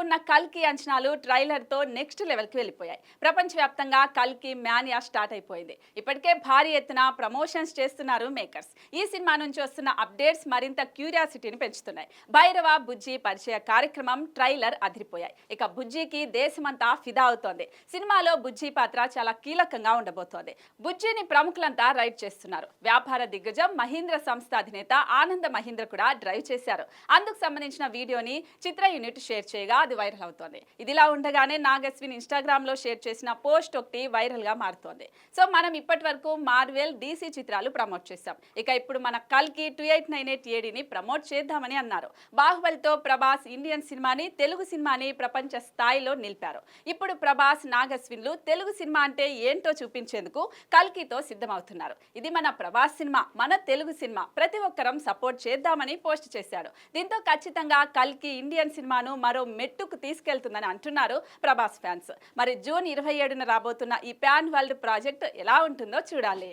ఉన్న కల్కి అంచనాలు ట్రైలర్తో నెక్స్ట్ లెవెల్కి వెళ్ళిపోయాయి. ప్రపంచవ్యాప్తంగా కల్కి మ్యానియా స్టార్ట్ అయిపోయింది. ఇప్పటికే భారీ ఎత్తున ప్రమోషన్స్ చేస్తున్నారు మేకర్స్. ఈ సినిమా నుంచి వస్తున్న అప్డేట్స్ మరింత క్యూరియాసిటీని పెంచుతున్నాయి. భైరవ బుజ్జి పరిచయ కార్యక్రమం ట్రైలర్ అదిరిపోయాయి. ఇక బుజ్జికి దేశమంతా ఫిదా అవుతోంది. సినిమాలో బుజ్జి పాత్ర చాలా కీలకంగా ఉండబోతోంది. బుజ్జిని ప్రముఖులంతా రైడ్ చేస్తున్నారు. వ్యాపార దిగ్గజం మహీంద్ర సంస్థ అధినేత ఆనంద మహీంద్ర కూడా డ్రైవ్ చేశారు. అందుకు సంబంధించిన వీడియోని చిత్ర యూనిట్ షేర్ చేయగా అది వైరల్ అవుతోంది. ఇదిలా ఉండగానే నాగస్విన్ ఇన్స్టాగ్రామ్ లో షేర్ చేసిన పోస్ట్ ఒకటి వైరల్ గా మారుతోంది. సో మనం ఇప్పటి వరకు మార్వెల్, డీసీ చిత్రాలు ప్రమోట్ చేశాం. ఇక ఇప్పుడు మన కల్కి 2898 ఏడీని ప్రమోట్ చేద్దామని అన్నారు. బాహుబలితో ప్రభాస్ ఇండియన్ సినిమాని, తెలుగు సినిమాని ప్రపంచ స్థాయిలో నిలిపారు. ఇప్పుడు ప్రభాస్, నాగస్విన్లు తెలుగు సినిమా అంటే ఏంటో చూపించేందుకు కల్కితో సిద్ధమవుతున్నారు. ఇది మన ప్రభాస్ సినిమా, మన తెలుగు సినిమా, ప్రతి ఒక్కరం సపోర్ట్ చేద్దామని పోస్ట్ చేశాడు. దీంతో ఖచ్చితంగా కల్కి ఇండియన్ సినిమాను మరో మెట్టుకు తీసుకెళ్తుందని అంటున్నారు ప్రభాస్ ఫ్యాన్స్. మరి జూన్ 27న రాబోతున్న ఈ పాన్ వరల్డ్ ప్రాజెక్ట్ ఎలా ఉంటుందో చూడాలి.